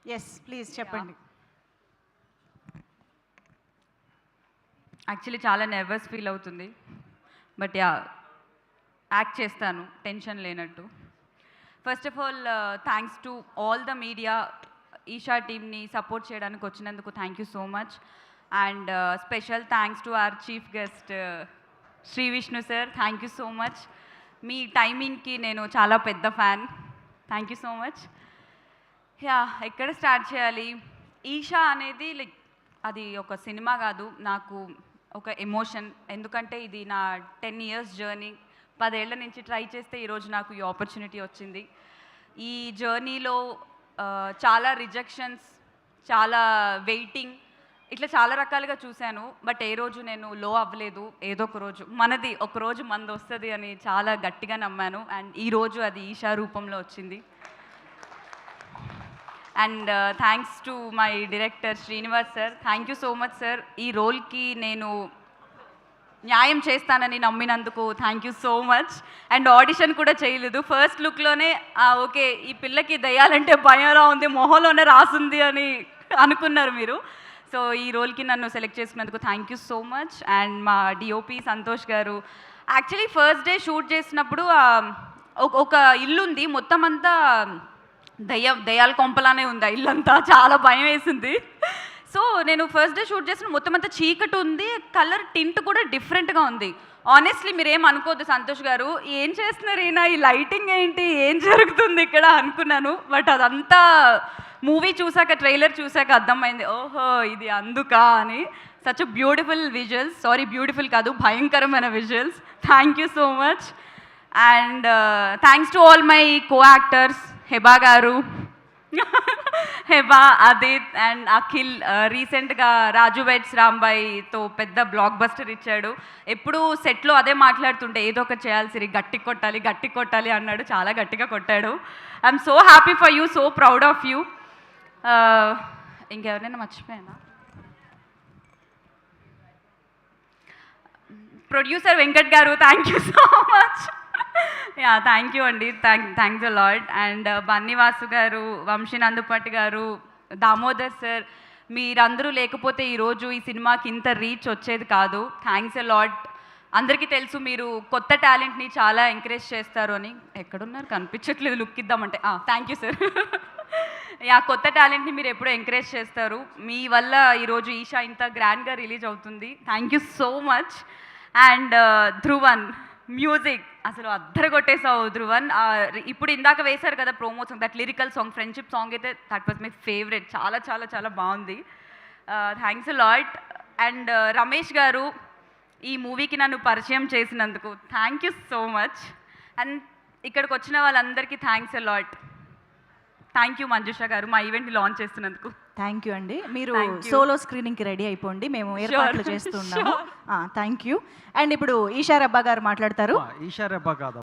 Yes please చెప్పండి. Actually చాలా nervous feel అవుతుంది, బట్ యాక్ట్ చేస్తాను టెన్షన్ లేనట్టు. First of all thanks to all the media, Eesha టీమ్ని సపోర్ట్ చేయడానికి వచ్చినందుకు thank you so much. And special thanks to our chief guest Shri Vishnu sir, thank you so much. మీ టైమింగ్కి నేను చాలా పెద్ద fan, thank you so much. ఎక్కడ స్టార్ట్ చేయాలి? ఈషా అనేది లైక్ అది ఒక సినిమా కాదు, నాకు ఒక ఎమోషన్. ఎందుకంటే ఇది నా 10 years జర్నీ. 10 ఏళ్ల నుంచి ట్రై చేస్తే ఈరోజు నాకు ఈ ఆపర్చునిటీ వచ్చింది. ఈ జర్నీలో చాలా రిజెక్షన్స్, చాలా వెయిటింగ్, ఇట్లా చాలా రకాలుగా చూశాను. బట్ ఏ రోజు నేను లో అవ్వలేదు. ఏదో ఒక రోజు మనది వస్తుంది అని చాలా గట్టిగా నమ్మాను. అండ్ ఈరోజు అది ఈషా రూపంలో వచ్చింది. And thanks to my director Srinivas sir, thank you so much sir. ఈ రోల్కి నేను న్యాయం చేస్తానని నమ్మినందుకు thank you so much. And audition కూడా చేయలేదు, ఫస్ట్ లుక్లోనే ఓకే ఈ పిల్లకి దయ్యాలంటే భయంగా ఉంది, మొహంలోనే రాసుంది అని అనుకున్నారు మీరు. సో ఈ రోల్కి నన్ను సెలెక్ట్ చేసుకున్నందుకు thank you so much. And మా డిఓపి సంతోష్ గారు, యాక్చువల్లీ ఫస్ట్ డే షూట్ చేసినప్పుడు ఒక ఇల్లు ఉంది, మొత్తం అంతా దయ్యాల కొంపలానే ఉంది, ఆ ఇల్లంతా చాలా భయం వేసింది. సో నేను ఫస్ట్ డే షూట్ చేసిన మొత్తం అంతా చీకటి ఉంది, కలర్ టింట్ కూడా డిఫరెంట్గా ఉంది. ఆనెస్ట్లీ మీరేం అనుకోద్దు సంతోష్ గారు, ఏం చేస్తున్నారు ఈయన, ఈ లైటింగ్ ఏంటి, ఏం జరుగుతుంది ఇక్కడ అనుకున్నాను. బట్ అదంతా మూవీ చూసాక, ట్రైలర్ చూసాక అర్థమైంది, ఓహో ఇది అందుకా అని. Such beautiful visuals, sorry beautiful కాదు భయంకరమైన visuals. Thank you so much. And thanks to all my co actors, Heba గారు, హెబా, అదిత్ అండ్ అఖిల్. రీసెంట్గా రాజు వెడ్స్ రాంబాయితో పెద్ద బ్లాక్ బస్టర్ ఇచ్చాడు. ఎప్పుడు సెట్లో అదే మాట్లాడుతుంటే ఏదో ఒకటి చేయాల్సి, గట్టి కొట్టాలి అన్నాడు, చాలా గట్టిగా కొట్టాడు. I'm so happy for you, so proud of you. ఇంకెవరైనా మర్చిపోయానా? Producer Venkat garu, thank you so much. Thank you అండి, thanks a lot. And Bunny Vasu garu, Vamsi Nandipati గారు, దామోదర్ సార్, మీరందరూ లేకపోతే ఈరోజు ఈ సినిమాకి ఇంత రీచ్ వచ్చేది కాదు. Thanks a lot. అందరికీ తెలుసు మీరు కొత్త టాలెంట్ని చాలా ఎంకరేజ్ చేస్తారు అని. ఎక్కడున్నారు కనిపించట్లేదు, లుక్ ఇద్దామంటే. Thank you sir. కొత్త టాలెంట్ని మీరు ఎప్పుడూ ఎంకరేజ్ చేస్తారు, మీ వల్ల ఈరోజు ఈషా ఇంత గ్రాండ్గా రిలీజ్ అవుతుంది. Thank you so much. And Dhruvan music అసలు అద్దరు కొట్టేసావు ధ్రువన్. ఇప్పుడు ఇందాక వేశారు కదా promo song, that lyrical song, friendship song అయితే దట్ వాజ్ మై ఫేవరెట్, చాలా చాలా చాలా బాగుంది. Thanks a lot. And Ramesh గారు, ఈ మూవీకి నన్ను పరిచయం చేసినందుకు thank you so much. And ఇక్కడికి వచ్చిన వాళ్ళందరికీ thanks a lot. Thank you Manjusha గారు, మా ఈవెంట్ని లాంచ్ చేస్తున్నందుకు. థ్యాంక్ యూ అండి. మీరు సోలో స్క్రీనింగ్కి రెడీ అయిపోండి, మేము ఏర్పాట్లు చేస్తున్నాము. Thank you. అండ్ ఇప్పుడు ఈషా రబ్బా గారు మాట్లాడతారు. ఈషా రబ్బా కాదు.